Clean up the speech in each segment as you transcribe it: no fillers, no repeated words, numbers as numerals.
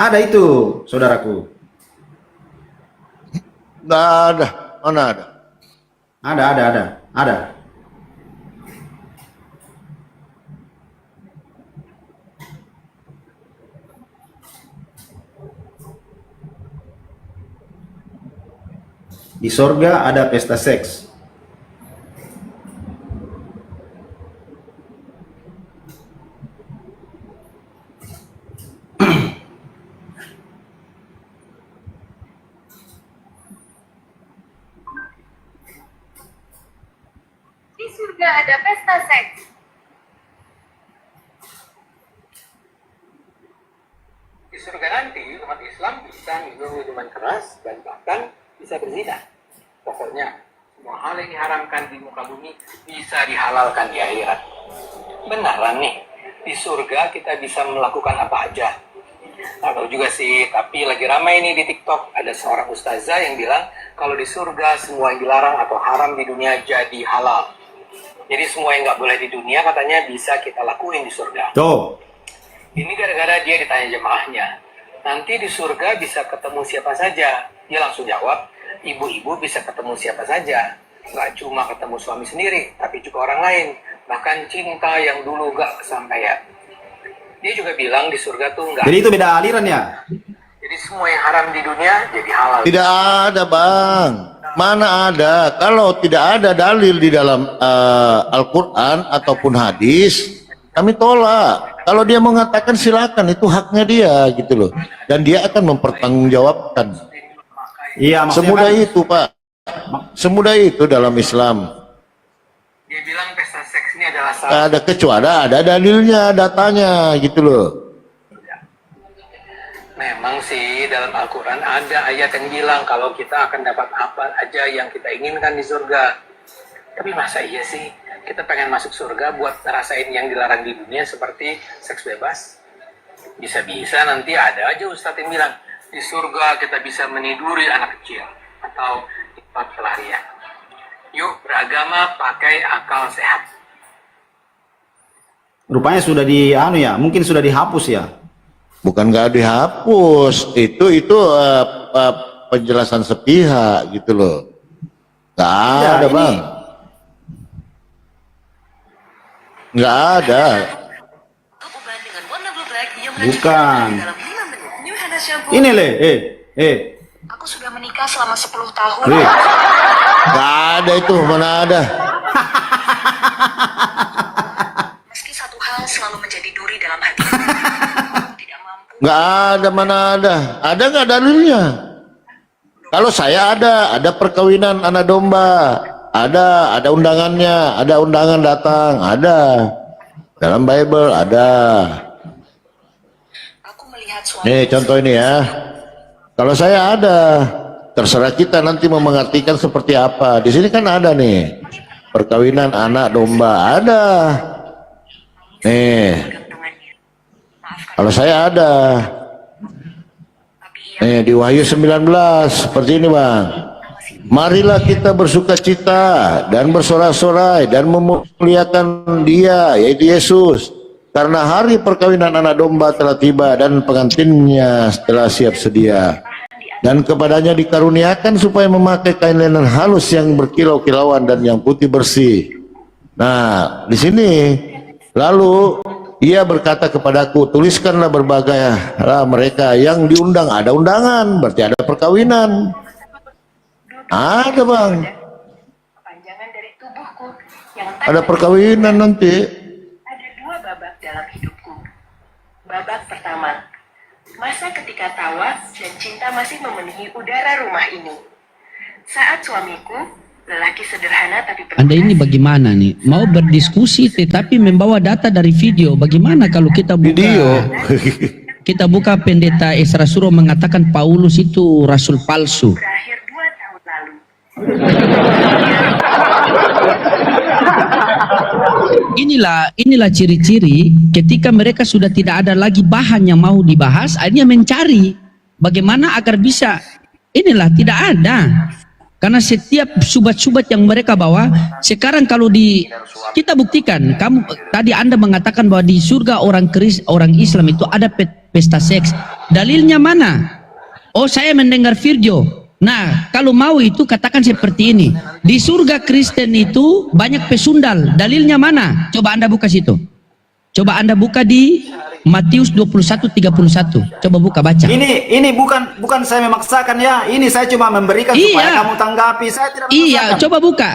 Ada itu, saudaraku. Nggak ada. Mana ada? Ada. Di sorga ada pesta seks. Di surga ada pesta seks. Di surga nanti umat Islam bisa minum minuman keras dan bahkan bisa berzina. Pokoknya semua hal yang diharamkan di muka bumi bisa dihalalkan di akhirat. Beneran nih, di surga kita bisa melakukan apa aja. Nggak tahu juga sih, tapi lagi ramai nih di TikTok. Ada seorang ustazah yang bilang kalau di surga semua yang dilarang atau haram di dunia jadi halal. Jadi semua yang nggak boleh di dunia katanya bisa kita lakuin di surga. Tuh. Ini gara-gara dia ditanya jemaahnya, nanti di surga bisa ketemu siapa saja? Dia langsung jawab, ibu-ibu bisa ketemu siapa saja. Nggak cuma ketemu suami sendiri, tapi juga orang lain. Bahkan cinta yang dulu nggak kesampaian. Dia juga bilang di surga tuh nggak. Jadi itu beda aliran ya? Jadi semua yang haram di dunia jadi halal. Tidak ada, Bang. Mana ada? Kalau tidak ada dalil di dalam Al-Quran ataupun hadis, kami tolak. Kalau dia mengatakan silakan, itu haknya dia gitu loh. Dan dia akan mempertanggungjawabkan. Iya, maksudnya Semudah kan, itu, Pak. Semudah itu dalam Islam. Dia bilang pesta seks ini adalah Nggak ada kecuali ada dalilnya, datanya gitu loh. Memang sih dalam Al-Quran ada ayat yang bilang kalau kita akan dapat apa aja yang kita inginkan di surga. Tapi masa iya sih kita pengen masuk surga buat ngerasain yang dilarang di dunia seperti seks bebas? Bisa-bisa nanti ada aja ustadz yang bilang di surga kita bisa meniduri anak kecil atau tempat pelarian. Yuk beragama pakai akal sehat. rupanya sudah mungkin sudah dihapus ya. Bukan nggak dihapus, itu penjelasan sepihak gitu loh. Nggak Ya, ada, ini- Bang. Nggak ada. Bukan. Ini Aku sudah menikah selama 10 tahun. Nggak ada itu, mana ada. Meski satu hal selalu menjadi duri dalam hati. Tidak mampu. Nggak ada, mana ada. Ada nggak dalilnya? Kalau saya ada perkawinan anak domba. Ada undangannya, ada undangan datang, ada. Dalam Bible ada. Aku melihat suami. Nih contoh ini ya. Kalau saya ada, terserah kita nanti mau mengartikan seperti apa. Di sini kan ada nih, perkawinan anak domba ada. Nih, kalau saya ada. Nih di Wahyu 19 seperti ini, Bang. Marilah kita bersuka cita dan bersorak-sorai dan memuliakan Dia, yaitu Yesus, karena hari perkawinan anak domba telah tiba dan pengantinnya telah siap sedia. Dan kepadanya dikaruniakan supaya memakai kain linen halus yang berkilau-kilauan dan yang putih bersih. Nah, di sini lalu ia berkata kepadaku, tuliskanlah berbagai mereka yang diundang. Ada undangan, berarti ada perkawinan. Ada, Bang. Panjangan dari tubuhku yang Ada perkawinan nanti. ada dua babak dalam hidupku. Babak pertama, masa ketika tawaf dan cinta masih memenuhi udara rumah ini. Saat suamiku, lelaki sederhana tapi Anda ini bagaimana nih? Mau berdiskusi tetapi membawa data dari video. Bagaimana kalau kita buka Video. kita buka pendeta Esra Suro mengatakan Paulus itu rasul palsu. berakhir 2 tahun lalu. Inilah ciri-ciri ketika mereka sudah tidak ada lagi bahan yang mau dibahas, akhirnya mencari bagaimana agar bisa. Inilah tidak ada. Karena setiap subat-subat yang mereka bawa, sekarang kalau kita buktikan, kamu tadi Anda mengatakan bahwa di surga orang Islam itu ada pesta seks. Dalilnya mana? Oh, saya mendengar video. Nah, kalau mau itu katakan seperti ini. Di surga Kristen itu banyak pesundal. Dalilnya mana? Coba Anda buka situ. Coba Anda buka di Matius 21:31. Coba buka baca. Ini bukan saya memaksakan ya. Ini saya cuma memberikan supaya kamu tanggapi. Saya tidak memaksakan. Iya, coba buka.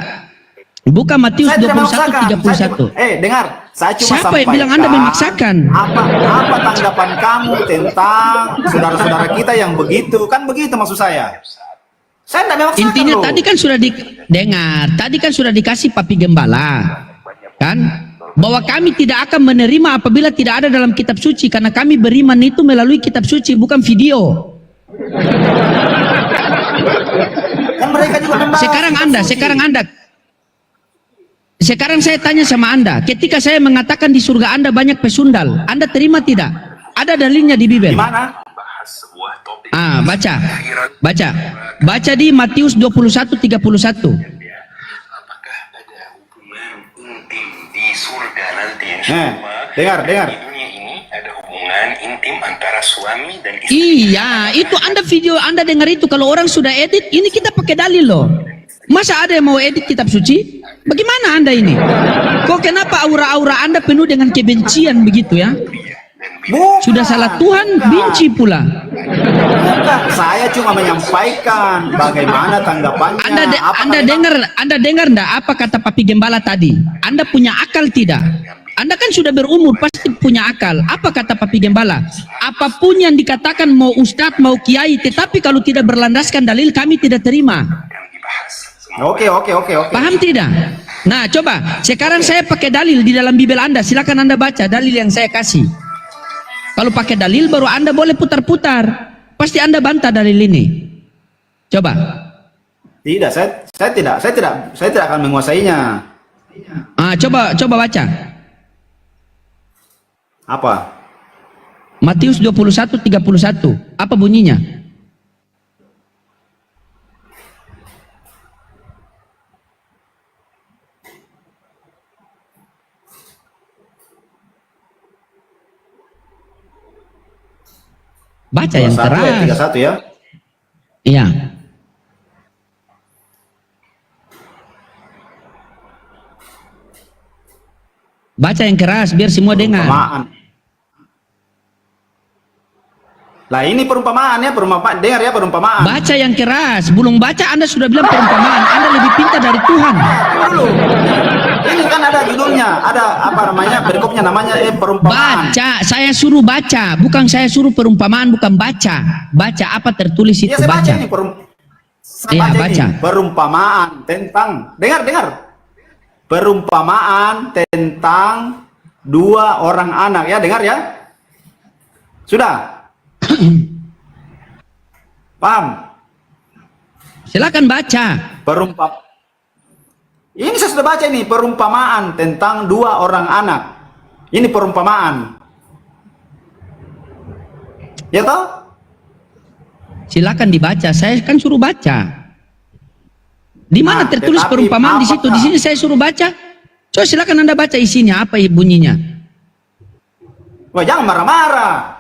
Buka Matius 21:31. Dengar. Saya cuma Siapa yang bilang Anda memaksakan? Apa tanggapan kamu tentang saudara-saudara kita yang begitu? Kan begitu maksud saya. Saya tidak memaksakan. Intinya loh. tadi kan sudah didengar. Tadi kan sudah dikasih Papi Gembala. Kan? Bahwa kami tidak akan menerima apabila tidak ada dalam kitab suci, karena kami beriman itu melalui kitab suci, bukan video. Kan mereka juga membahas sekarang saya tanya sama Anda, ketika saya mengatakan di surga Anda banyak pesundal, Anda terima tidak? Ada dalilnya di Bibel. Di mana? Baca di Matius 21:31. Apakah ada hubungan intim di surga nanti? Dengar. Di dunia ini ada hubungan intim antara suami dan istri. Iya, itu Anda video Anda dengar itu. Kalau orang sudah edit, ini kita pakai dalil loh. Masa ada yang mau edit kitab suci? Bagaimana Anda ini? Kok kenapa aura-aura Anda penuh dengan kebencian begitu ya? Sudah salah Tuhan, benci pula. Bukan, saya cuma menyampaikan bagaimana tanggapannya. Anda dengar enggak apa kata Papi Gembala tadi? Anda punya akal tidak? Anda kan sudah berumur, pasti punya akal. Apa kata Papi Gembala? Apapun yang dikatakan mau ustadz, mau kiai, tetapi kalau tidak berlandaskan dalil, kami tidak terima. Oke. Paham tidak? Nah, coba. Sekarang saya pakai dalil di dalam Bibel Anda. Silakan Anda baca dalil yang saya kasih. Kalau pakai dalil, baru Anda boleh putar-putar. Pasti Anda bantah dalil ini. Coba. Tidak, saya tidak akan menguasainya. Coba baca. Apa? Matius 21:31. Apa bunyinya? Baca yang 21 keras. 31 ya. Iya. Baca yang keras biar semua dengar. Perumpamaan. Lah ini perumpamaan ya, dengar ya perumpamaan. Baca yang keras. Belum baca Anda sudah bilang perumpamaan. Anda lebih pintar dari Tuhan. Dulu. Ini kan ada judulnya, ada apa namanya, perikopnya namanya perumpamaan. Baca, saya suruh baca, bukan saya suruh perumpamaan, bukan baca. Baca apa tertulis itu, Ya, saya baca ini baca. Perumpamaan tentang, dengar. Perumpamaan tentang dua orang anak ya, dengar ya. Sudah? Paham? Silakan baca. Ini saya sudah baca ini, perumpamaan tentang dua orang anak. Ini perumpamaan. Ya toh? Silakan dibaca. Saya kan suruh baca. Di mana tertulis perumpamaan di situ? Di sini saya suruh baca. Coba silakan Anda baca isinya, apa bunyinya? Wah, jangan marah-marah.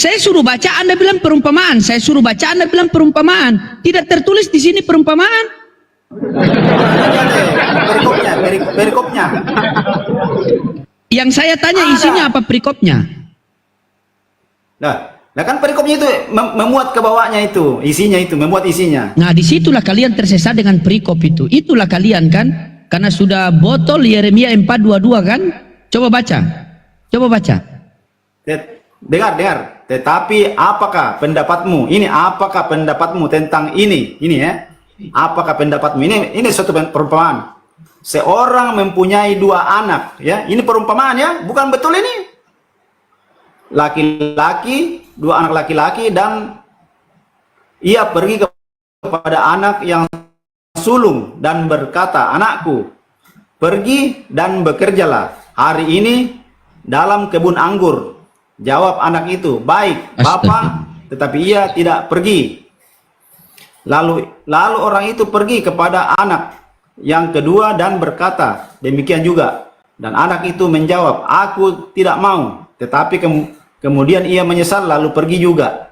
Saya suruh baca, Anda bilang perumpamaan. Saya suruh baca, Anda bilang perumpamaan. Tidak tertulis di sini perumpamaan. Perikopnya. Yang saya tanya isinya apa perikopnya? Nah kan perikopnya itu memuat ke bawahnya itu, isinya itu, memuat isinya. Nah, disitulah kalian tersesat dengan perikop itu. Itulah kalian kan, karena sudah botol Yeremia 4:22 kan? Coba baca. Dengar. Tetapi apakah pendapatmu? Ini apakah pendapatmu tentang ini? Ini ya. Apakah pendapatmu? Ini suatu perumpamaan. Seorang mempunyai dua anak, ya. Ini perumpamaan ya, bukan betul ini. Laki-laki, dua anak laki-laki, dan ia pergi kepada anak yang sulung dan berkata, "Anakku, pergi dan bekerjalah hari ini dalam kebun anggur." Jawab anak itu, "Baik, Bapa," tetapi ia tidak pergi. Lalu orang itu pergi kepada anak yang kedua dan berkata demikian juga. Dan anak itu menjawab, "Aku tidak mau." tetapi kemudian ia menyesal lalu pergi juga.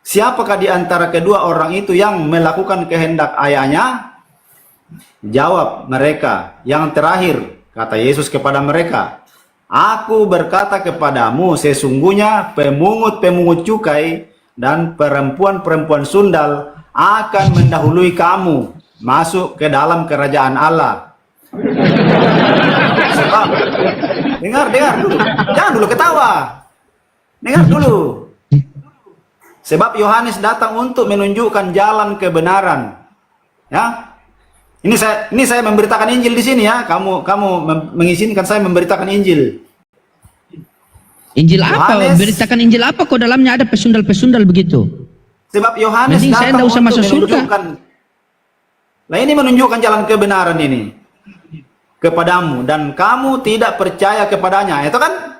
Siapakah di antara kedua orang itu yang melakukan kehendak ayahnya? Jawab mereka, yang terakhir. Kata Yesus kepada mereka, aku berkata kepadamu, sesungguhnya pemungut-pemungut cukai dan perempuan-perempuan sundal akan mendahului kamu masuk ke dalam kerajaan Allah. Sebab, dengar dulu, jangan dulu ketawa, dengar dulu. Sebab Yohanes datang untuk menunjukkan jalan kebenaran. Ya, ini saya memberitakan Injil di sini ya. Kamu mengizinkan saya memberitakan Injil. Injil apa? Beritakan Injil apa? Kok dalamnya ada pesundal-pesundal begitu? Sebab Yohanes Mending saya datang tidak usah untuk masuk surga. menunjukkan. Nah, ini menunjukkan jalan kebenaran ini kepadamu dan kamu tidak percaya kepadanya. Itu kan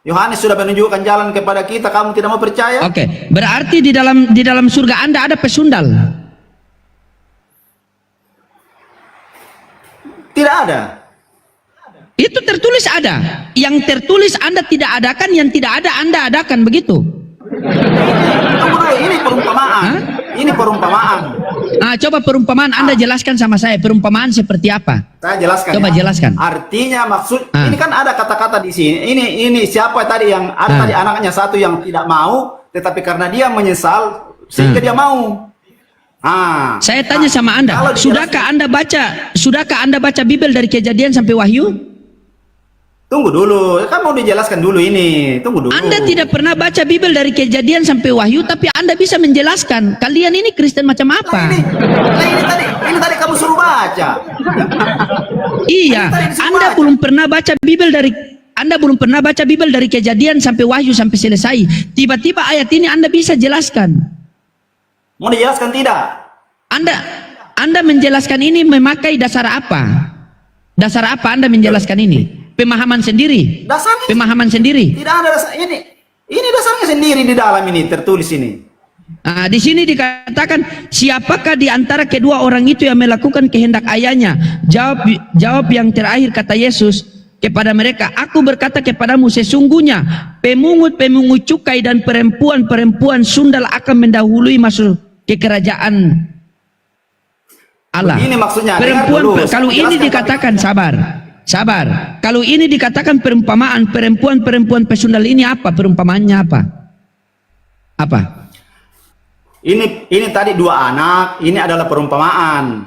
Yohanes sudah menunjukkan jalan kepada kita, kamu tidak mau percaya? Oke, berarti di dalam surga Anda ada pesundal? Tidak ada. Itu tertulis ada. Yang tertulis Anda tidak adakan, yang tidak ada Anda adakan, begitu? Tunggu dulu, ini perumpamaan. Hah? Ini perumpamaan. Coba perumpamaan Anda jelaskan sama saya. Perumpamaan seperti apa? Saya jelaskan. Coba jelaskan. Artinya ini kan ada kata-kata di sini. Ini siapa tadi yang ada tadi anaknya satu yang tidak mau, tetapi karena dia menyesal sehingga dia mau. Saya tanya sama Anda, sudahkah Anda baca Bible dari Kejadian sampai Wahyu? Tunggu dulu, kan mau dijelaskan dulu ini. Tunggu dulu. Anda tidak pernah baca Bible dari Kejadian sampai Wahyu, tapi Anda bisa menjelaskan. Kalian ini Kristen macam apa? Ini tadi kamu suruh baca. Iya, Anda belum pernah baca Bible dari Kejadian sampai Wahyu sampai selesai. Tiba-tiba ayat ini Anda bisa jelaskan. Mau dijelaskan tidak? Anda menjelaskan ini memakai dasar apa? Dasar apa Anda menjelaskan ini? Pemahaman sendiri. Pemahaman sendiri. Tidak ada dasar ini. Ini dasarnya sendiri di dalam ini tertulis ini. Di sini dikatakan, siapakah di antara kedua orang itu yang melakukan kehendak ayahnya? Jawab yang terakhir, kata Yesus kepada mereka, aku berkata kepadamu, sesungguhnya pemungut-pemungut cukai dan perempuan-perempuan sundal akan mendahului masuk ke kerajaan Allah. Ini maksudnya. Perempuan, kalau ini dikatakan sabar. Kalau ini dikatakan perumpamaan perempuan-perempuan pesundal ini apa? Perumpamaannya apa? Apa? Ini tadi dua anak, ini adalah perumpamaan.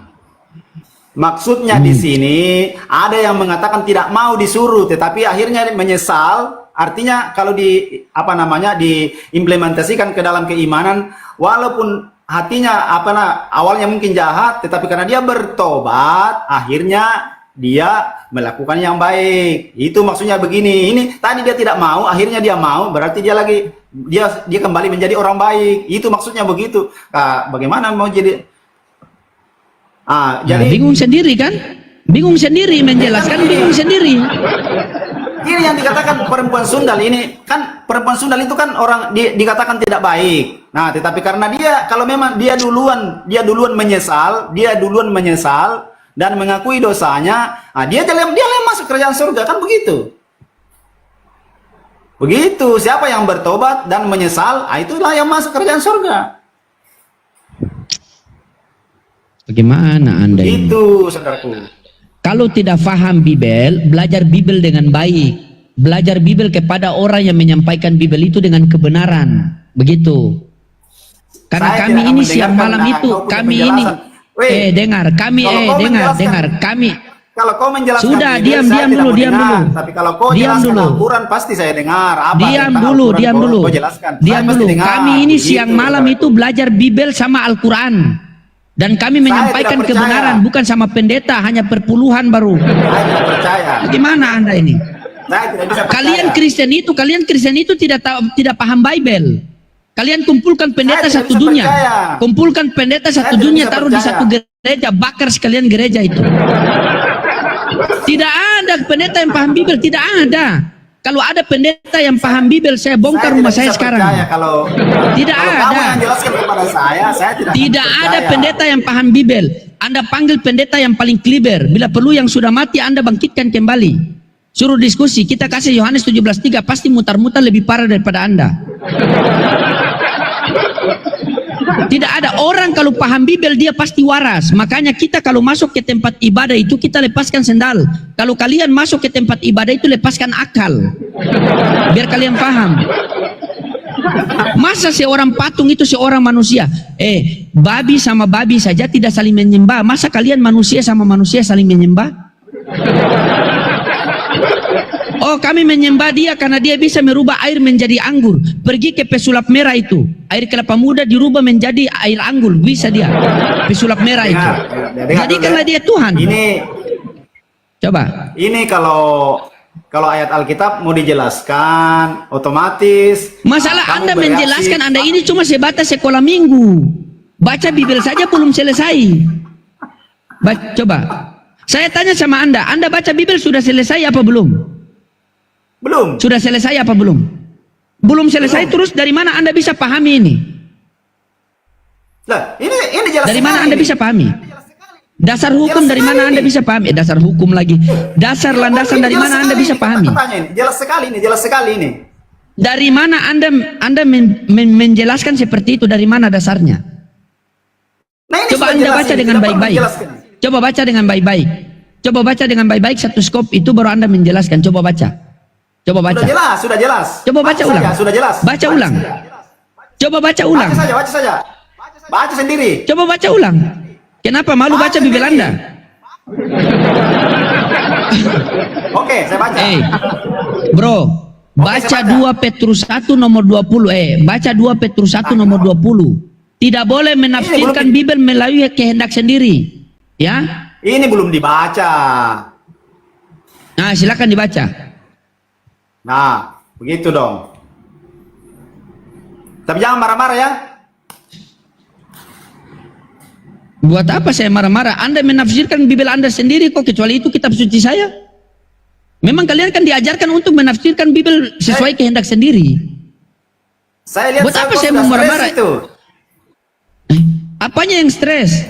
Maksudnya di sini ada yang mengatakan tidak mau disuruh, tetapi akhirnya menyesal. Artinya kalau diimplementasikan ke dalam keimanan, walaupun hatinya awalnya mungkin jahat, tetapi karena dia bertobat, akhirnya dia melakukan yang baik. Itu maksudnya begini. Ini tadi dia tidak mau, akhirnya dia mau, berarti dia kembali menjadi orang baik. Itu maksudnya begitu. Bagaimana mau jadi jadi bingung sendiri kan? Bingung sendiri menjelaskan, bingung sendiri. Ini yang dikatakan perempuan sundal ini kan, perempuan sundal itu kan orang dikatakan tidak baik. Nah, tetapi karena kalau memang dia duluan menyesal dan mengakui dosanya, dia masuk kerajaan surga, kan begitu. Begitu, siapa yang bertobat dan menyesal, itulah yang masuk kerajaan surga. Bagaimana Anda ini? Itu, saudaraku. Kalau tidak paham Bible, belajar Bible dengan baik. Belajar Bible kepada orang yang menyampaikan Bible itu dengan kebenaran. Begitu. Karena kami ini siang malam itu, kami ini dengar, kami kalau kau menjelaskan sudah Bible, diam dulu. Tapi kalau kau diam jelaskan dulu. Al-Quran pasti saya dengar. Diam dulu. Diam dulu. Kami ini siang malam itu belajar Bible sama Al-Quran. Dan kami menyampaikan kebenaran, bukan sama pendeta, hanya perpuluhan baru. Saya tidak percaya. Gimana Anda ini? Saya tidak bisa percaya. Kalian Kristen itu tidak paham Bible. Kalian kumpulkan pendeta Saya tidak satu bisa dunia. percaya. Kumpulkan pendeta satu tidak dunia, bisa taruh di percaya. satu gereja, bakar sekalian gereja itu. Tidak ada pendeta yang paham Bible, tidak ada. Kalau ada pendeta yang paham Bible, saya bongkar rumah saya sekarang. Tidak ada. Kamu yang jelaskan kepada saya Tidak ada pendeta yang paham Bible. Anda panggil pendeta yang paling kliber. Bila perlu yang sudah mati Anda bangkitkan kembali. Suruh diskusi, kita kasih Yohanes 17:3 pasti mutar-mutar lebih parah daripada Anda. Tidak ada orang kalau paham Bibel dia pasti waras. Makanya kita kalau masuk ke tempat ibadah itu kita lepaskan sendal. Kalau kalian masuk ke tempat ibadah itu lepaskan akal. Biar kalian paham. Masa seorang patung itu seorang manusia? Babi sama babi saja tidak saling menyembah. Masa kalian manusia sama manusia saling menyembah? Oh, kami menyembah dia karena dia bisa merubah air menjadi anggur. Pergi ke pesulap merah itu. Air kelapa muda dirubah menjadi air anggur. Bisa dia. Pesulap merah itu. Jadikanlah dia Tuhan. Ini Coba. Ini kalau ayat Alkitab mau dijelaskan otomatis. Masalah kamu Anda bereaksi, menjelaskan Anda ini cuma sebatas sekolah minggu. Baca Bibel saja belum selesai. Coba. Saya tanya sama Anda baca Bibel sudah selesai apa belum? Belum. Sudah selesai apa belum? Belum selesai. Terus dari mana Anda bisa pahami ini? Lah, ini jelas Dari mana sekali Anda ini. bisa pahami? Dasar hukum Jelas dari sekali mana Anda ini. bisa pahami? Dasar hukum lagi. Dasar landasan Ini dari jelas mana Anda sekali bisa ini. pahami? Tanya ini. Jelas sekali ini. Dari mana Anda menjelaskan seperti itu? Dari mana dasarnya? Nah, ini Coba sudah Anda jelas baca ini. dengan Tidak perlu baik-baik. dijelaskan. Coba baca dengan baik-baik. Coba baca dengan baik-baik satu skop itu baru Anda menjelaskan. Coba baca. Coba baca. Sudah jelas. Coba baca ulang. Saja, sudah jelas. Baca ulang. saja. Coba baca ulang. Baca saja. Baca sendiri. Coba baca ulang. Kenapa malu baca Bibel Anda? Oke, saya baca. Bro, baca saya baca. 2 Petrus 1 nomor 20. Baca 2 Petrus 1 nomor 20. Tidak boleh menafsirkan Bibel melalui kehendak sendiri. Ya? Ini belum dibaca. Nah, silakan dibaca. Nah, begitu dong. Tapi jangan marah-marah ya. Buat apa saya marah-marah? Anda menafsirkan Bibel Anda sendiri kok, kecuali itu kitab suci saya. Memang kalian kan diajarkan untuk menafsirkan Bibel sesuai kehendak sendiri. Saya lihat Buat apa kok saya sudah mau stres marah-marah? itu. Apanya yang stres?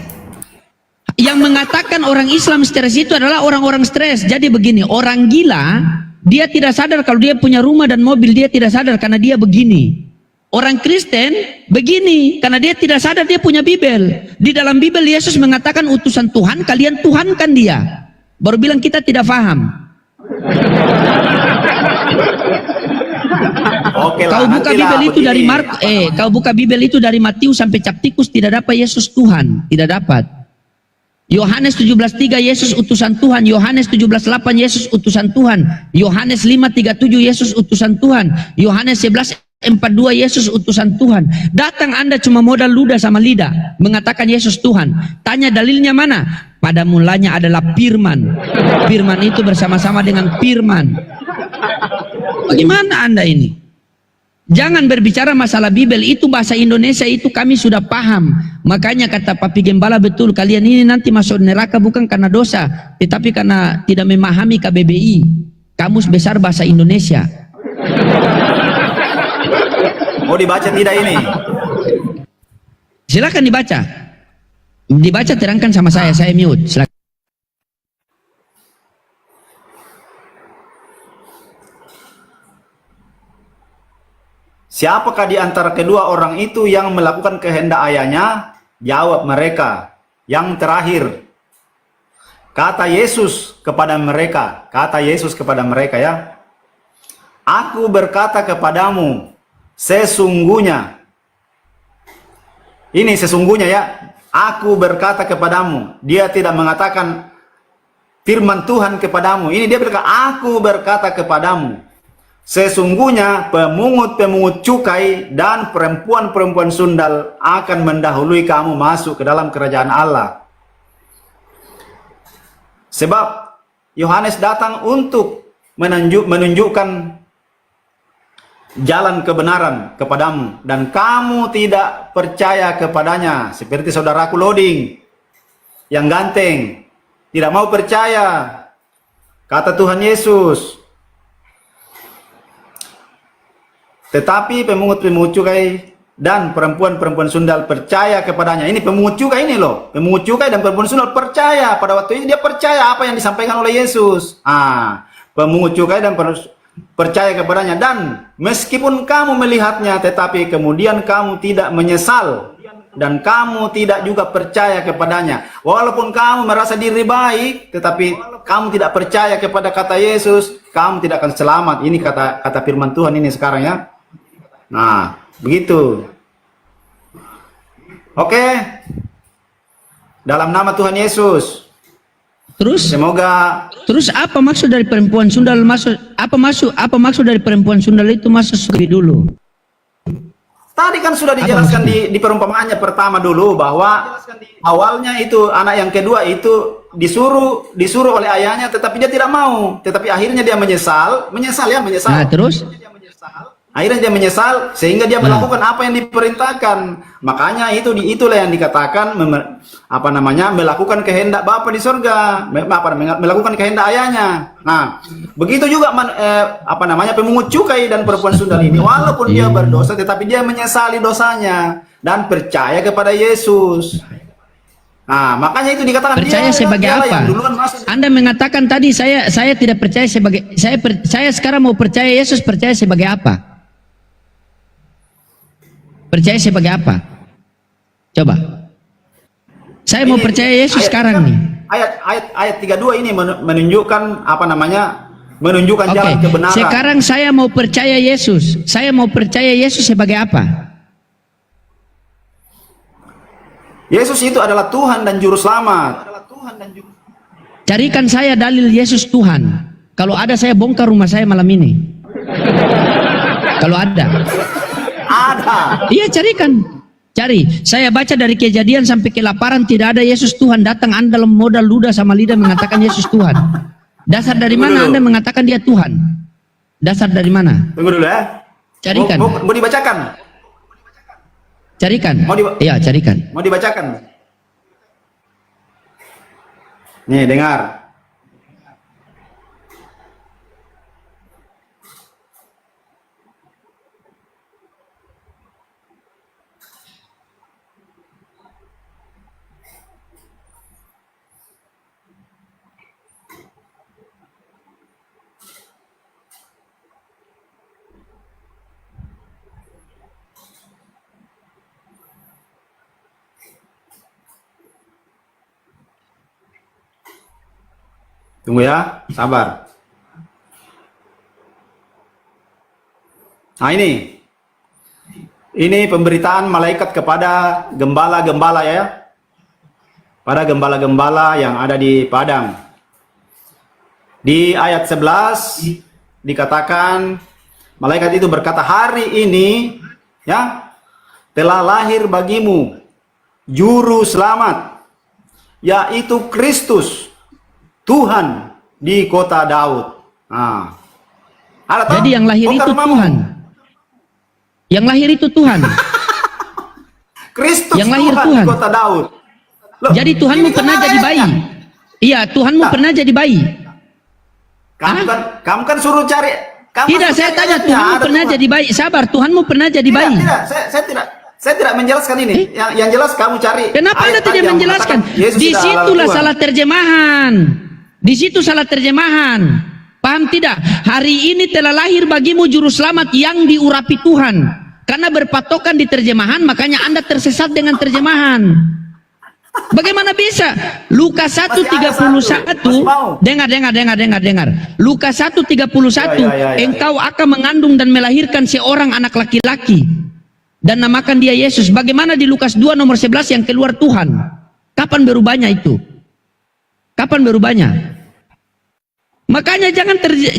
Yang mengatakan orang Islam stres itu adalah orang-orang stres. Jadi begini, orang gila, dia tidak sadar kalau dia punya rumah dan mobil, dia tidak sadar karena dia begini. Orang Kristen begini karena dia tidak sadar dia punya Bibel. Di dalam Bibel Yesus mengatakan utusan Tuhan, kalian tuhankan dia. Baru bilang kita tidak paham. Oke lah, Kau buka nantilah Bibel itu begini. dari kau buka Bibel itu dari Matius sampai Captikus, tidak dapat Yesus Tuhan, tidak dapat. Yohanes 17:3 Yesus utusan Tuhan, Yohanes 17:8 Yesus utusan Tuhan, Yohanes 5:37 Yesus utusan Tuhan, Yohanes 11:42 Yesus utusan Tuhan. Datang Anda cuma modal ludah sama lidah mengatakan Yesus Tuhan. Tanya dalilnya mana? Pada mulanya adalah firman. Firman itu bersama-sama dengan firman. Bagaimana Anda ini? Jangan berbicara masalah Bibel, itu bahasa Indonesia itu kami sudah paham. Makanya kata Papi Gembala betul, kalian ini nanti masuk neraka bukan karena dosa, tetapi karena tidak memahami KBBI, Kamus Besar Bahasa Indonesia. Mau dibaca tidak ini? Silakan dibaca. Dibaca, terangkan sama saya mute. Silakan. Siapakah di antara kedua orang itu yang melakukan kehendak ayahnya? Jawab mereka. Yang terakhir, kata Yesus kepada mereka ya, aku berkata kepadamu, sesungguhnya, ini sesungguhnya ya, aku berkata kepadamu. Dia tidak mengatakan firman Tuhan kepadamu. Ini dia berkata, aku berkata kepadamu. Sesungguhnya pemungut-pemungut cukai dan perempuan-perempuan sundal akan mendahului kamu masuk ke dalam kerajaan Allah. Sebab Yohanes datang untuk menunjukkan jalan kebenaran kepadamu, dan kamu tidak percaya kepadanya. Seperti saudaraku Loading yang ganteng, tidak mau percaya. Kata Tuhan Yesus, tetapi pemungut-pemungut cukai dan perempuan-perempuan sundal percaya kepadanya. Ini pemungut cukai ini loh. Pemungut cukai dan perempuan sundal percaya. Pada waktu itu dia percaya apa yang disampaikan oleh Yesus. pemungut cukai dan percaya kepadanya, dan meskipun kamu melihatnya tetapi kemudian kamu tidak menyesal dan kamu tidak juga percaya kepadanya. Walaupun kamu merasa diri baik tetapi kamu tidak percaya kepada kata Yesus, kamu tidak akan selamat. Ini kata firman Tuhan ini sekarang ya. Nah, begitu. Oke. Dalam nama Tuhan Yesus. Terus apa maksud dari perempuan sundal apa maksud dari perempuan sundal itu masuk surga dulu? Tadi kan sudah dijelaskan di perumpamaannya pertama dulu bahwa awalnya itu anak yang kedua itu disuruh oleh ayahnya tetapi dia tidak mau, tetapi akhirnya dia menyesal. Nah, terus akhirnya dia menyesal sehingga dia melakukan apa yang diperintahkan. Makanya itulah yang dikatakan melakukan kehendak Bapa di surga, melakukan kehendak ayahnya. Nah, begitu juga pemungut cukai dan perempuan sundal ini, walaupun dia berdosa tetapi dia menyesali dosanya dan percaya kepada Yesus. Nah, makanya itu dikatakan percaya sebagai apa? Anda mengatakan tadi saya tidak percaya sebagai saya sekarang mau percaya Yesus, percaya sebagai apa? Percaya sebagai apa? Coba. Saya mau percaya Yesus sekarang nih. Ayat 32 ini menunjukkan menunjukkan jalan kebenaran. Sekarang saya mau percaya Yesus. Saya mau percaya Yesus sebagai apa? Yesus itu adalah Tuhan dan juru selamat. Carikan saya dalil Yesus Tuhan. Kalau ada saya bongkar rumah saya malam ini. Kalau ada. Ada. Iya, cari. Saya baca dari Kejadian sampai Kelaparan tidak ada Yesus Tuhan datang. Anda dalam modal ludah sama lidah mengatakan Yesus Tuhan. Dasar dari mana Anda mengatakan dia Tuhan? Dasar dari mana? Tunggu dulu ya. Carikan. Mau dibacakan? Carikan. Iya, carikan. Mau dibacakan? Nih, dengar. Tunggu ya, sabar. Nah, ini pemberitaan malaikat kepada gembala-gembala ya. Pada gembala-gembala yang ada di padang. Di ayat 11 dikatakan malaikat itu berkata, hari ini ya telah lahir bagimu juru selamat, yaitu Kristus Tuhan di kota Daud. Nah, jadi yang lahir itu Tuhan. Yang lahir itu Tuhan. Kristus yang lahir Tuhan di kota Daud. Loh, jadi Tuhanmu pernah jadi bayi. Iya, Tuhanmu pernah jadi bayi. Kamu kan suruh cari. Tidak, saya tanya Tuhanmu pernah jadi bayi. Sabar, Tuhanmu pernah jadi bayi. Tidak, saya tidak menjelaskan ini. Yang jelas kamu cari. Kenapa Anda tidak menjelaskan? Disitulah salah terjemahan. Di situ salah terjemahan. Paham tidak? Hari ini telah lahir bagimu juru selamat yang diurapi Tuhan. Karena berpatokan di terjemahan, makanya Anda tersesat dengan terjemahan. Bagaimana bisa? Lukas 1:31. Dengar. Lukas 1:31. Engkau akan mengandung dan melahirkan seorang anak laki-laki dan namakan dia Yesus. Bagaimana di Lukas 2 nomor 11 yang keluar Tuhan? Kapan berubahnya itu? Kapan berubahnya? Makanya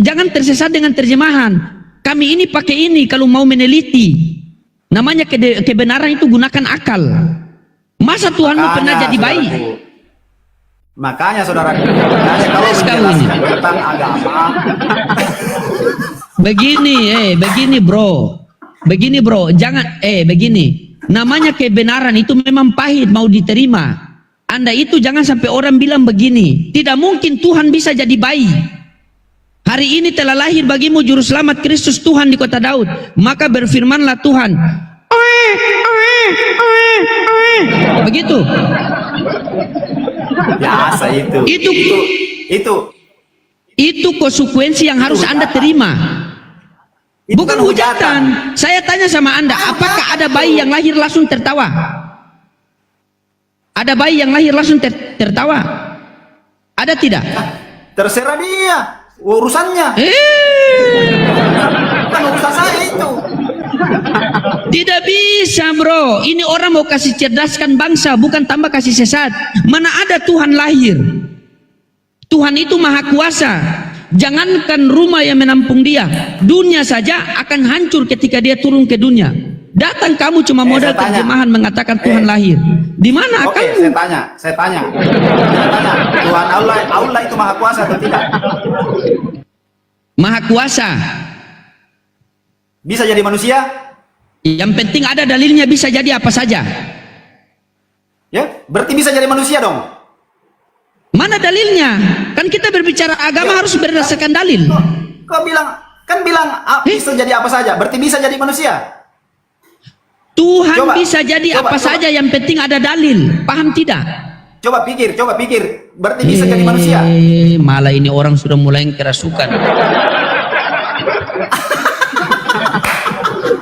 jangan tersesat dengan terjemahan. Kami ini pakai ini kalau mau meneliti. Namanya kebenaran itu gunakan akal. Masa Tuhanmu pernah jadi bayi? Makanya saudara, kalau menjelaskan tentang agama. Begini bro, jangan begini. Namanya kebenaran itu memang pahit mau diterima. Anda itu jangan sampai orang bilang begini, tidak mungkin Tuhan bisa jadi bayi. Hari ini telah lahir bagimu juru selamat Kristus Tuhan di kota Daud. Maka berfirmanlah Tuhan. Begitu. Biasa itu. Itu konsekuensi yang harus Anda terima. Itu Bukan kan hujatan. Saya tanya sama Anda, apakah ada bayi yang lahir langsung tertawa? Ada bayi yang lahir langsung tertawa? Ada tidak? Terserah dia, urusannya. Bukan urusan saya itu. Tidak bisa, bro. Ini orang mau kasih cerdaskan bangsa, bukan tambah kasih sesat. Mana ada Tuhan lahir? Tuhan itu maha kuasa. Jangankan rumah yang menampung dia, dunia saja akan hancur ketika dia turun ke dunia. Datang kamu cuma modal terjemahan mengatakan Tuhan lahir. Di mana Oke, akalmu? saya tanya. Tuhan Allah itu maha kuasa atau tidak? Maha kuasa. Bisa jadi manusia? Yang penting ada dalilnya, bisa jadi apa saja. Ya, berarti bisa jadi manusia dong. Mana dalilnya? Kan kita berbicara agama harus berdasarkan dalil. Kau bilang bisa jadi apa saja, berarti bisa jadi manusia. Tuhan Coba, bisa jadi coba, apa coba. saja, yang penting ada dalil. Paham tidak? Coba pikir, berarti bisa jadi manusia. Malah ini orang sudah mulai kerasukan.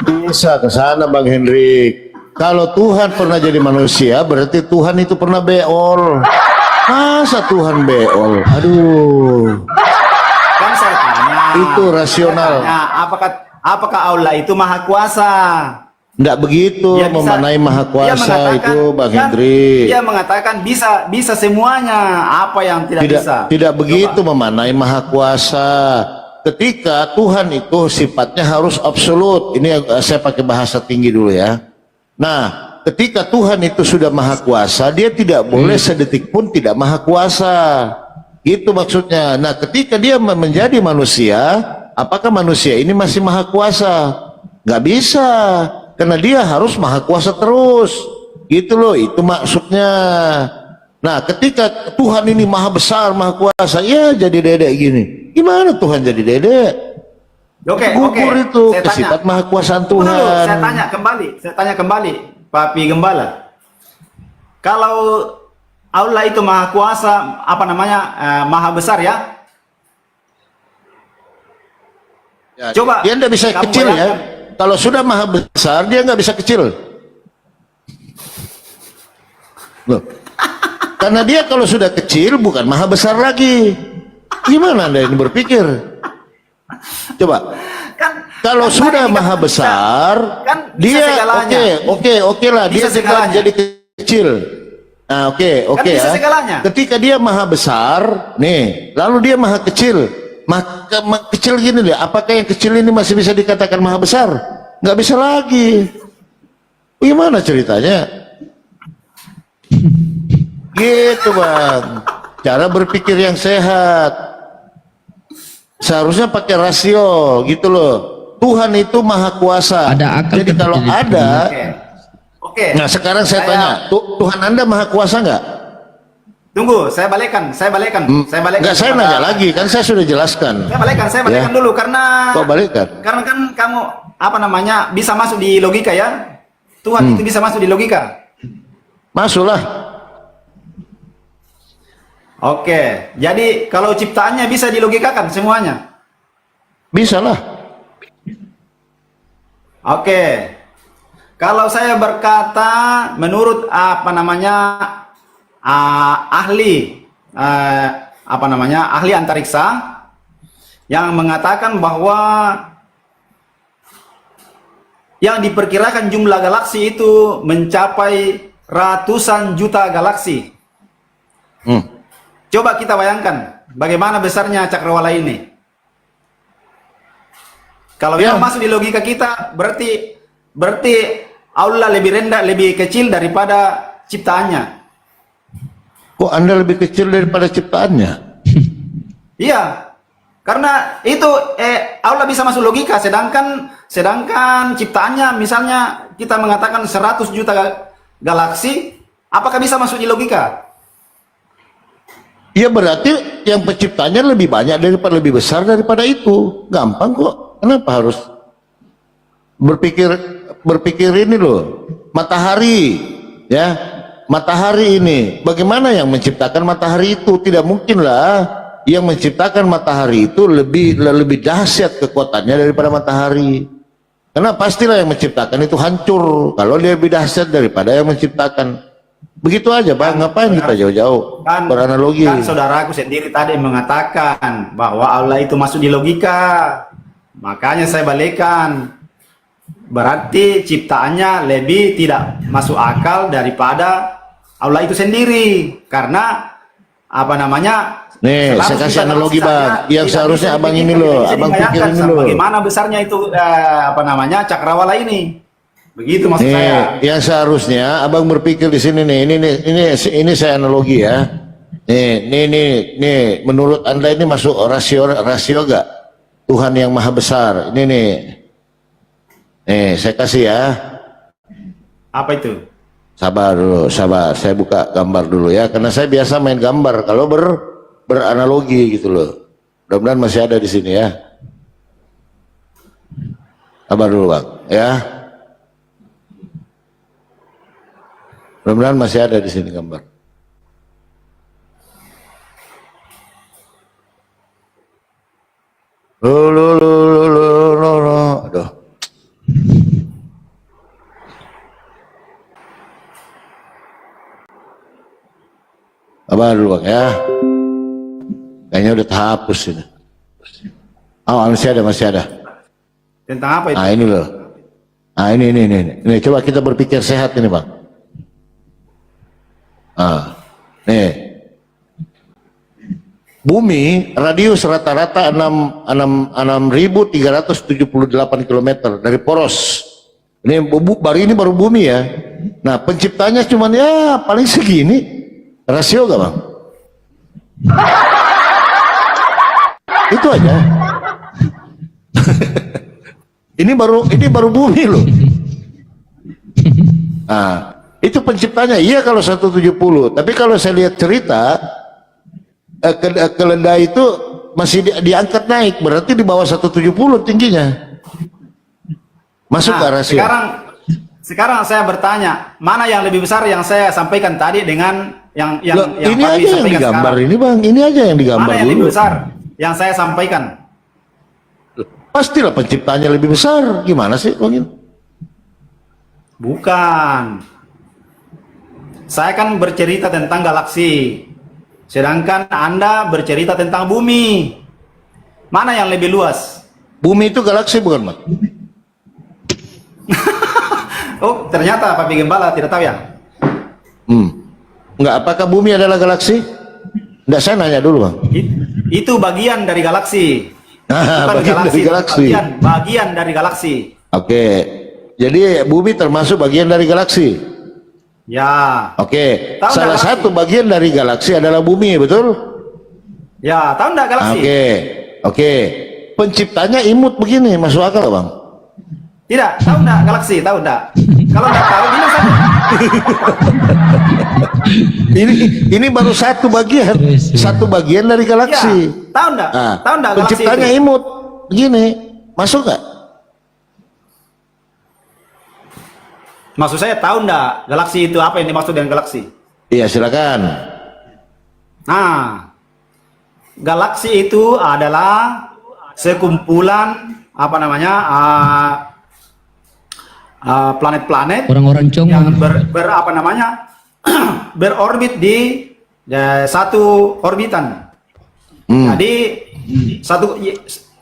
Bisa ke sana Bang Hendrik. Kalau Tuhan pernah jadi manusia, berarti Tuhan itu pernah beol. Masa Tuhan beol? Aduh. Kan saya tanya. Itu rasional. Apakah Allah itu maha kuasa? Enggak begitu Dia bisa- memanai maha dia kuasa mengatakan- itu Bang kan, Hendrik. Dia mengatakan bisa semuanya. Apa yang tidak bisa? Tidak begitu memanai maha kuasa. Ketika Tuhan itu sifatnya harus absolut. Ini saya pakai bahasa tinggi dulu ya. Nah, ketika Tuhan itu sudah maha kuasa, dia tidak boleh sedetik pun tidak maha kuasa. Gitu maksudnya. Nah, ketika dia menjadi manusia, apakah manusia ini masih maha kuasa? Nggak bisa. Karena dia harus maha kuasa terus. Gitu loh, itu maksudnya. Nah, ketika Tuhan ini maha besar, maha kuasa, ya jadi dedek gini. Gimana Tuhan jadi dedek? Oke. Gugur itu Saya tanya. sifat maha kuasaan Tunggu dulu, Tuhan. saya tanya kembali, Papi Gembala. Kalau Allah itu maha kuasa, maha besar ya? Coba Dia nggak bisa kamu kecil ya. bayangkan. Kalau sudah maha besar, dia nggak bisa kecil. Loh. Karena dia kalau sudah kecil bukan maha besar lagi. Gimana Anda ini berpikir? Coba. Kalau kan sudah tadi maha kan besar, kan bisa dia segalanya. oke lah, dia Bisa sekarang segalanya. jadi kecil. Nah, oke bisa ya. segalanya. Ketika dia maha besar, nih, lalu dia maha kecil. Maka kecil gini deh, apakah yang kecil ini masih bisa dikatakan maha besar? Nggak bisa lagi. Gimana ceritanya? Gitu Bang. Cara berpikir yang sehat. Seharusnya pakai rasio gitu loh. Tuhan itu maha kuasa. Ada akal Jadi ketika kalau dia ada, Oke. nah sekarang saya tanya, Tuhan Anda maha kuasa nggak? Tunggu, saya balikan. Saya balikan. Nggak, saya kepada- nanya lagi, kan saya sudah jelaskan. Saya balikan Ya. dulu karena Kok balikan? Karena kan kamu bisa masuk di logika ya. Tuhan itu bisa masuk di logika. Masuklah. Oke, jadi kalau ciptaannya bisa dilogikakan semuanya. Bisa lah. Oke. Kalau saya berkata menurut ahli ahli antariksa yang mengatakan bahwa yang diperkirakan jumlah galaksi itu mencapai ratusan juta galaksi. Coba kita bayangkan bagaimana besarnya cakrawala ini. Kalau yang masuk di logika kita, berarti Allah lebih rendah, lebih kecil daripada ciptaannya. Kok Anda lebih kecil daripada ciptaannya? Iya, karena itu Allah bisa masuk logika, sedangkan ciptaannya misalnya kita mengatakan 100 juta galaksi, apakah bisa masuk di logika? Ya berarti yang penciptanya lebih banyak lebih besar daripada itu. Gampang kok. Kenapa harus berpikir ini loh? Matahari, ya. Matahari ini, bagaimana yang menciptakan matahari itu? Tidak mungkin lah. yang menciptakan matahari itu lebih dahsyat kekuatannya daripada matahari. Karena pastilah yang menciptakan itu hancur kalau dia lebih dahsyat daripada yang menciptakan. Begitu aja Bang, ngapain kita jauh-jauh beranalogi? Kan saudaraku sendiri tadi mengatakan bahwa Allah itu masuk di logika. Makanya saya balikkan. Berarti ciptaannya lebih tidak masuk akal daripada Allah itu sendiri. Karena apa namanya? Nih, saya kasih analogi Bang. Yang seharusnya Abang ini loh, Abang pikir ini loh. Bagaimana besarnya itu apa namanya? Cakrawala ini. Begitu maksud nih, saya. yang seharusnya Abang berpikir di sini nih, ini saya analogi ya. Nih, menurut Anda ini masuk rasio gak? Tuhan yang maha besar. Ini nih. Nih, saya kasih ya. Apa itu? Sabar dulu, sabar. Saya buka gambar dulu ya, karena saya biasa main gambar kalau beranalogi gitu loh. Mudah-mudahan masih ada di sini ya. Sabar dulu Bang, ya. Mudah-mudahan masih ada di sini gambar. Aduh. Sabar dulu Bang ya. Kayaknya udah terhapus ini. Oh, masih ada. Tentang apa itu? Nah ini loh. Nah ini. Coba kita berpikir sehat ini Bang. Nah, nih. Bumi radius rata-rata 6.378 km dari poros. Ini baru bumi ya. Nah penciptanya cuman ya paling segini. Rasio gak Bang? Itu aja. ini baru bumi loh. Nah, itu penciptanya. Iya kalau 170, tapi kalau saya lihat cerita keledai itu masih diangkat naik, berarti di bawah 170 tingginya. Masuk ke rasio. Sekarang saya bertanya, mana yang lebih besar yang saya sampaikan tadi dengan yang ini aja yang digambar sekarang. Ini Bang, ini aja yang digambar. Mana yang lebih besar yang saya sampaikan? Pastilah penciptanya lebih besar. Gimana sih Bang ini? Bukan. Saya kan bercerita tentang galaksi. Sedangkan Anda bercerita tentang bumi. Mana yang lebih luas? Bumi itu galaksi bukan Bang? Oh, ternyata Pak Gembala tidak tahu ya? Enggak, apakah bumi adalah galaksi? Enggak, saya nanya dulu Bang. Itu bagian dari galaksi. Bagian dari galaksi. Oke. Jadi bumi termasuk bagian dari galaksi. Ya. Oke. Salah satu bagian dari galaksi adalah bumi, betul? Ya, tahu enggak galaksi? Oke. Penciptanya imut begini, masuk akal Bang? Tidak, tahu enggak galaksi? Tahu enggak? Kalau enggak tahu, bilang saja. ini baru satu bagian dari galaksi. Ya, tahu enggak? Tahu enggak galaksi penciptanya itu imut begini, masuk enggak? Maksud saya tahu enggak galaksi itu apa yang dimaksud dengan galaksi? Iya, silakan. Nah, galaksi itu adalah sekumpulan apa namanya? Planet-planet orang-orang yang apa namanya berorbit di satu orbitan. Jadi satu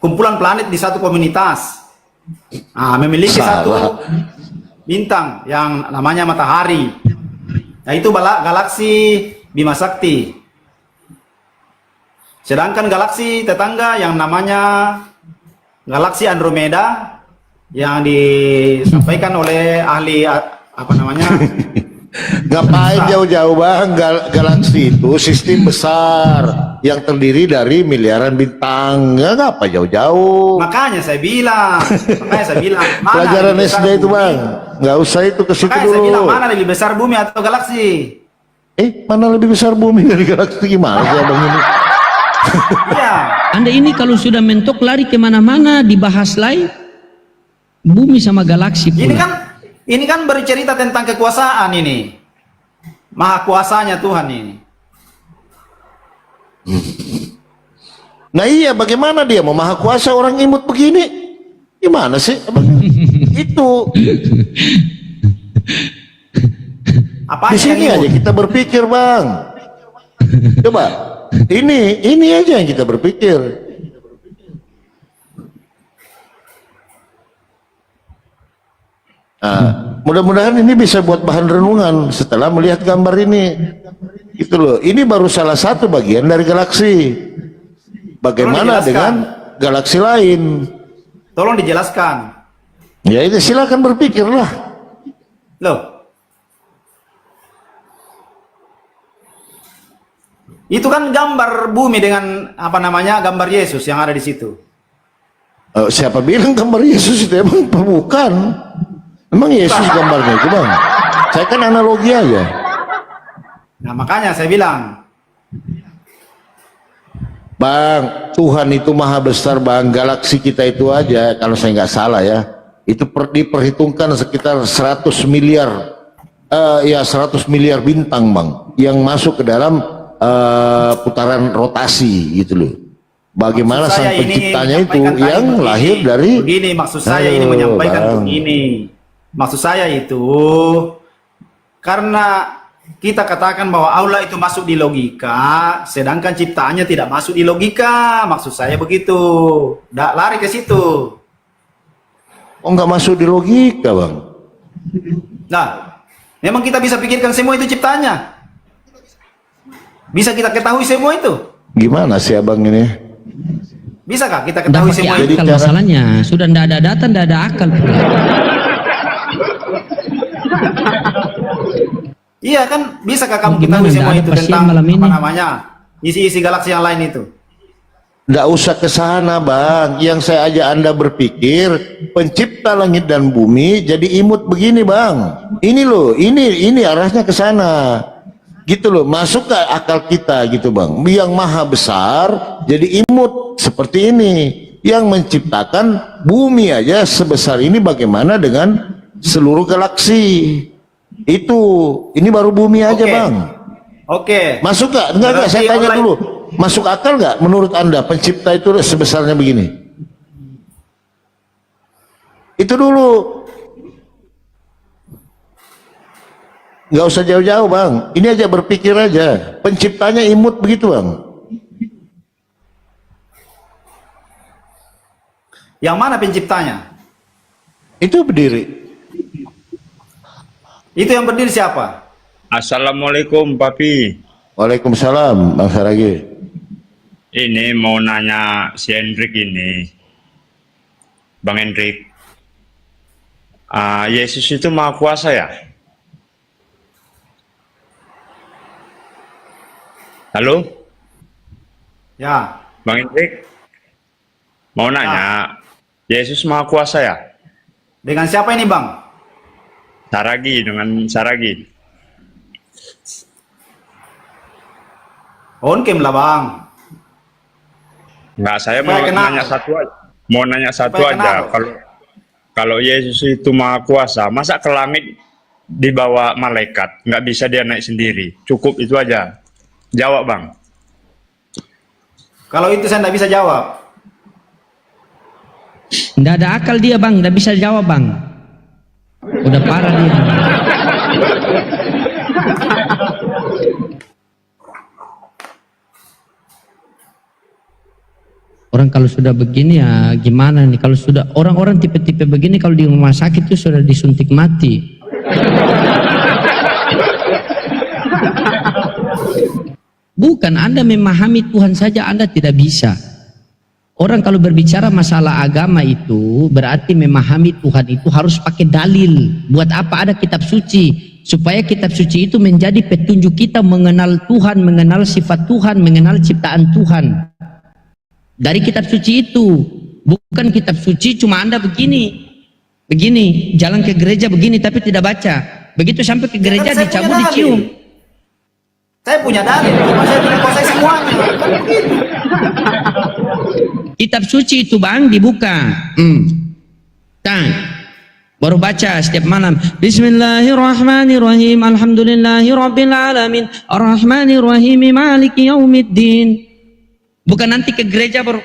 kumpulan planet di satu komunitas memiliki satu bintang yang namanya matahari. Nah itu galaksi Bima Sakti. Sedangkan galaksi tetangga yang namanya galaksi Andromeda yang disampaikan oleh ahli apa namanya? Ngapain jauh-jauh Bang? Galaksi itu sistem besar yang terdiri dari miliaran bintang. Ngapa jauh-jauh? Makanya saya bilang, mana pelajaran SD itu Bang. Nggak usah itu ke situ dulu. Saya bilang mana lebih besar bumi atau galaksi? Mana lebih besar bumi dari galaksi? Gimana sih Abang ini? Iya. Anda ini kalau sudah mentok lari kemana-mana dibahas lain, bumi sama galaksi pula. Ini kan bercerita tentang kekuasaan ini. Maha kuasanya Tuhan ini. Nah iya, bagaimana dia mau maha kuasa orang imut begini? Gimana sih? Itu Apa di sini aja kita berpikir, Bang. Coba, ini aja yang kita berpikir. Nah, mudah-mudahan ini bisa buat bahan renungan setelah melihat gambar ini. Gitu loh. Ini baru salah satu bagian dari galaksi. Bagaimana dengan galaksi lain? Tolong dijelaskan. Ya itu silakan berpikirlah. Loh. Itu kan gambar bumi dengan apa namanya, gambar Yesus yang ada di situ. Siapa bilang gambar Yesus itu? Emang bukan. Emang Yesus gambarnya itu, Bang? Saya kan analogi aja. Nah makanya saya bilang, Bang, Tuhan itu maha besar, Bang. Galaksi kita itu aja, kalau saya nggak salah ya, itu diperhitungkan sekitar 100 miliar, 100 miliar bintang, Bang, yang masuk ke dalam putaran rotasi gitu loh. Bagaimana sang penciptanya itu yang lahir dari begini, maksud saya ini menyampaikan begini. Maksud saya itu karena kita katakan bahwa Allah itu masuk di logika, sedangkan ciptaannya tidak masuk di logika. Maksud saya begitu. Nggak lari ke situ. Oh, nggak masuk di logika, Bang. Nah, memang kita bisa pikirkan semua itu ciptanya. Bisa kita ketahui semua itu. Gimana sih Abang ini? Bisakah kita ketahui pakai semua akal itu? masalahnya. Sudah tidak ada data, tidak ada akal. Iya kan, bisakah kamu Gimana, ketahui semua nggak ada itu pasien tentang malam ini? apa namanya, isi-isi galaksi yang lain itu? Nggak usah ke sana, Bang. Yang saya ajak Anda berpikir, pencipta langit dan bumi jadi imut begini, Bang. Ini loh, ini arahnya ke sana. Gitu loh, masuk ke akal kita gitu, Bang. Yang maha besar jadi imut seperti ini. Yang menciptakan bumi aja sebesar ini, bagaimana dengan seluruh galaksi? Itu, ini baru bumi aja, Oke. Bang. Oke. Masuk gak? Enggak, saya Berarti tanya online- dulu. Masuk akal nggak menurut Anda pencipta itu sebesarnya begini? Itu dulu. Nggak usah jauh-jauh, Bang. Ini aja berpikir aja. Penciptanya imut begitu, Bang. Yang mana penciptanya? Itu berdiri. Itu yang berdiri siapa? Assalamualaikum Papi. Waalaikumsalam, Bang Saragi. Ini mau nanya si Hendrik ini, Bang Hendrik. Yesus itu maha kuasa ya? Halo, Ya. Bang Hendrik. Mau nanya, Yesus maha kuasa ya? Dengan siapa ini, Bang? Saragi, dengan Saragi. Onkem lah, Bang. Enggak, saya mau Supaya kenal. nanya satu aja. Mau nanya satu Supaya aja. kenal. Kalau Yesus itu maha kuasa, masa ke langit dibawa malaikat? Nggak bisa dia naik sendiri. Cukup itu aja. Jawab, Bang. Kalau itu saya tidak bisa jawab. Tidak ada akal dia, Bang. Tidak bisa jawab, Bang. Udah parah dia. Orang kalau sudah begini ya gimana nih? Kalau sudah orang-orang tipe-tipe begini kalau di rumah sakit itu sudah disuntik mati. Bukan, Anda memahami Tuhan saja Anda tidak bisa. Orang kalau berbicara masalah agama itu berarti memahami Tuhan itu harus pakai dalil. Buat apa ada kitab suci? Supaya kitab suci itu menjadi petunjuk kita mengenal Tuhan, mengenal sifat Tuhan, mengenal ciptaan Tuhan. Dari kitab suci itu, bukan kitab suci cuma Anda begini, jalan ke gereja begini tapi tidak baca. Begitu sampai ke gereja Kan saya dicabut, punya dalil. dicium. Saya punya dalil, cuma saya tidak kuasai semuanya. Kan begitu. Kitab suci itu, Bang, dibuka. Baru baca setiap malam. Bismillahirrahmanirrahim. Alhamdulillahirabbil alamin. Arrahmanirrahim. Maliki yaumiddin. Bukan nanti ke gereja baru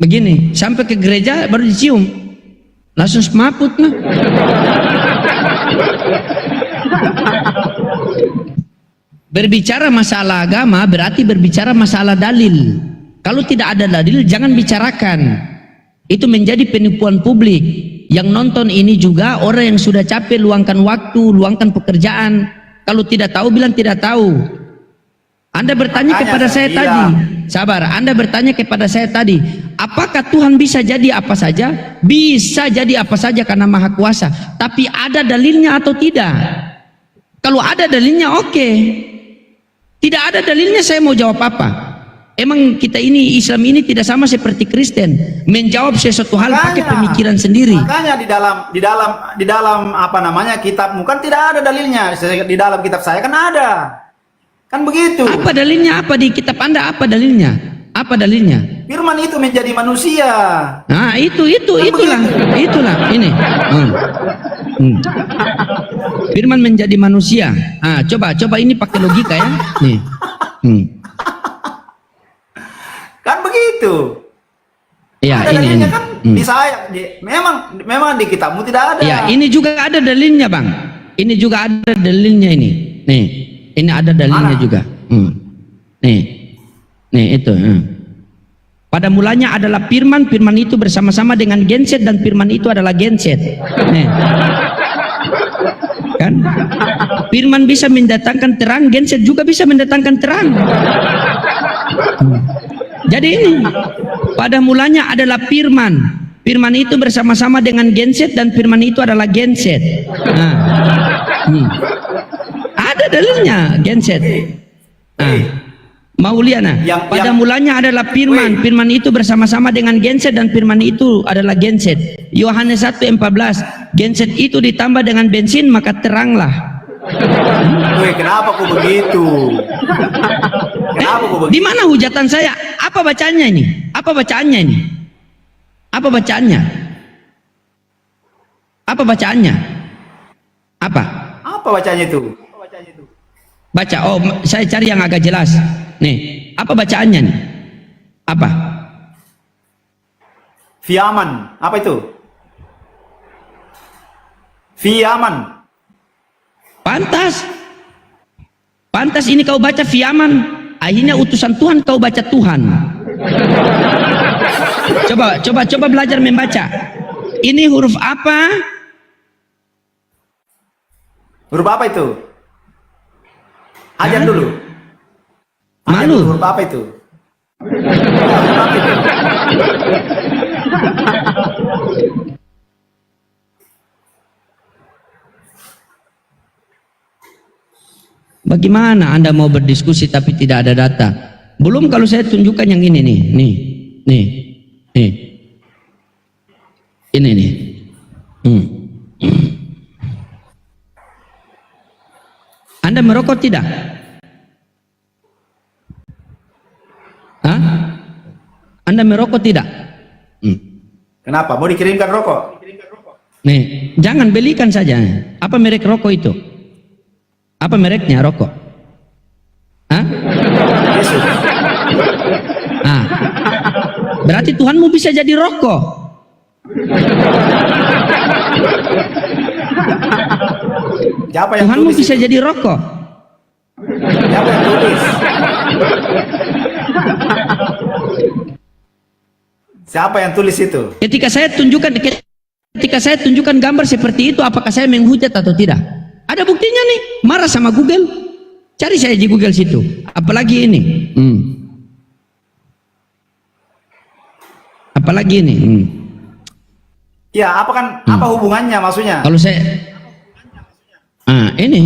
begini, sampai ke gereja baru dicium. Langsung semaput nah. Berbicara masalah agama berarti berbicara masalah dalil. Kalau tidak ada dalil jangan bicarakan. Itu menjadi penipuan publik. Yang nonton ini juga orang yang sudah capek luangkan waktu, luangkan pekerjaan. Kalau tidak tahu bilang tidak tahu. Anda bertanya kepada saya tadi, sabar, Anda bertanya kepada saya tadi, apakah Tuhan bisa jadi apa saja? Bisa jadi apa saja karena Maha Kuasa. Tapi ada dalilnya atau tidak? Kalau ada dalilnya oke. Tidak ada dalilnya saya mau jawab apa? Emang kita ini Islam ini tidak sama seperti Kristen, menjawab sesuatu hal pakai pemikiran sendiri. Makanya di dalam apa namanya kitabmu kan tidak ada dalilnya. Di dalam kitab saya kan ada. Kan begitu. Apa dalilnya? Apa di kitab Anda apa dalilnya? Apa dalilnya? Firman itu menjadi manusia. Nah, itulah ini. Firman menjadi manusia. Ah, coba ini pakai logika ya. Nih. Kan begitu. Ya, ada ini. kan di saya memang di kitabmu tidak ada. Ya, ini juga ada dalilnya, Bang. Ini juga ada dalilnya ini. Nih, ini ada dalilnya juga. Nih itu. Pada mulanya adalah firman, firman itu bersama-sama dengan genset dan firman itu adalah genset. Nih. Kan? Firman bisa mendatangkan terang, genset juga bisa mendatangkan terang. Jadi ini pada mulanya adalah firman. Firman itu bersama-sama dengan genset dan firman itu adalah genset. Nah. Ada dalilnya genset. Mauliana. Pada mulanya adalah firman. Firman itu bersama-sama dengan genset dan firman itu adalah genset. Yohanes 1:14. Genset itu ditambah dengan bensin maka teranglah. Kenapa kok begitu? Kenapa kok begitu? Di mana hujatan saya? Apa bacaannya ini? Apa bacaannya ini? Apa bacaannya? Apa bacaannya? Apa? Apa bacanya itu? Baca. Oh, saya cari yang agak jelas. Nih, apa bacaannya nih? Apa? Fiaman. Apa itu? Fiaman. Pantas. Pantas ini kau baca Fiaman. Akhirnya utusan Tuhan kau baca Tuhan. Coba belajar membaca. Ini huruf apa? Huruf apa itu? Ajar dulu. Malu. Huruf apa itu? Huruf apa itu? Bagaimana Anda mau berdiskusi tapi tidak ada data? Belum kalau saya tunjukkan yang ini nih. Ini nih. Anda merokok tidak? Hah? Anda merokok tidak? Kenapa? Mau dikirimkan rokok? Nih, jangan belikan saja. Apa merek rokok itu? Apa mereknya rokok? Hah? Yesus. Berarti Tuhanmu bisa jadi rokok. Siapa yang Tuhanmu tulis bisa itu? jadi rokok. Siapa yang tulis? Siapa yang tulis itu? Ketika saya tunjukkan gambar seperti itu, apakah saya menghujat atau tidak? Ada buktinya nih. Marah sama Google. Cari saya di Google situ. Apalagi ini. Apalagi ini. Ya, apa hubungannya maksudnya? Kalau saya ini.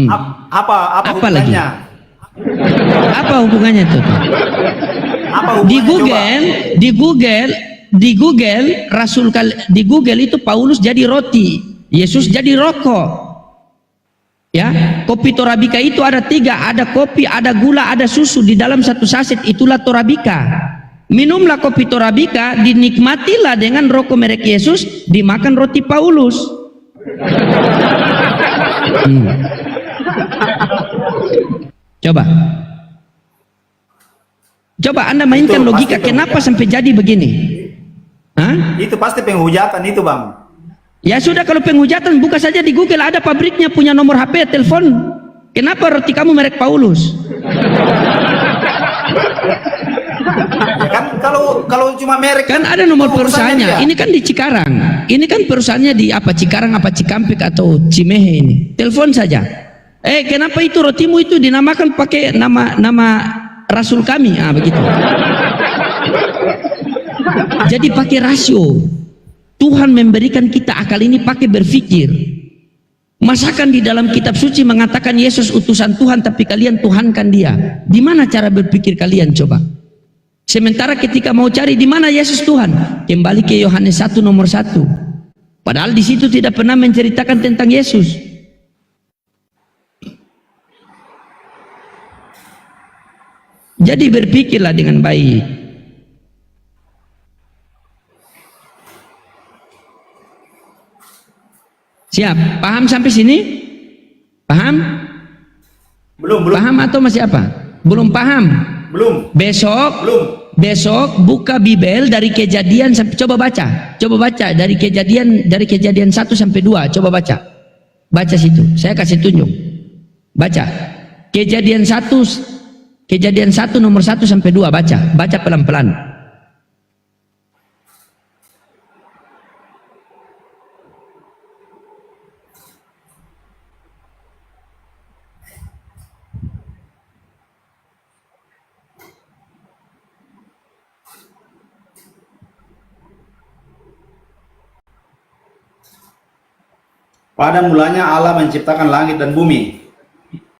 Apa lagi? hubungannya? Apa hubungannya itu? Apa hubungannya? Di Google itu Paulus jadi roti, Yesus jadi rokok. Ya, kopi Torabika itu ada 3, ada kopi, ada gula, ada susu di dalam satu saset, itulah Torabika. Minumlah kopi Torabika, dinikmatilah dengan rokok merek Yesus, dimakan roti Paulus. Coba Coba Anda mainkan Itu logika, pasti kenapa penghujatan. sampai jadi begini? Hah? Itu pasti penghujatan itu, Bang. Ya sudah, kalau penghujatan buka saja di Google, ada pabriknya, punya nomor HP, telepon. Kenapa roti kamu merek Paulus? Ya kan kalau cuma merek Kan ada nomor urusannya perusahaannya. dia. Ini kan di Cikarang. Ini kan perusahaannya di apa, Cikarang apa Cikampek atau Cimehe ini. Telepon saja. Kenapa itu rotimu itu dinamakan pakai nama Rasul kami? Ah, begitu. Jadi pakai rasio. Tuhan memberikan kita akal ini pakai berpikir. Masakan di dalam kitab suci mengatakan Yesus utusan Tuhan, tapi kalian tuhankan dia. Di mana cara berpikir kalian coba? Sementara ketika mau cari di mana Yesus Tuhan, kembali ke Yohanes 1 nomor 1. Padahal di situ tidak pernah menceritakan tentang Yesus. Jadi berpikirlah dengan baik. Siap? Paham sampai sini? Paham? Belum. Paham atau masih apa? Belum paham? Belum. Besok buka Bibel dari Kejadian sampai, coba baca dari Kejadian 1 sampai 2, coba baca situ, saya kasih tunjuk, baca Kejadian 1 nomor 1 sampai 2, baca pelan-pelan. Pada mulanya Allah menciptakan langit dan bumi.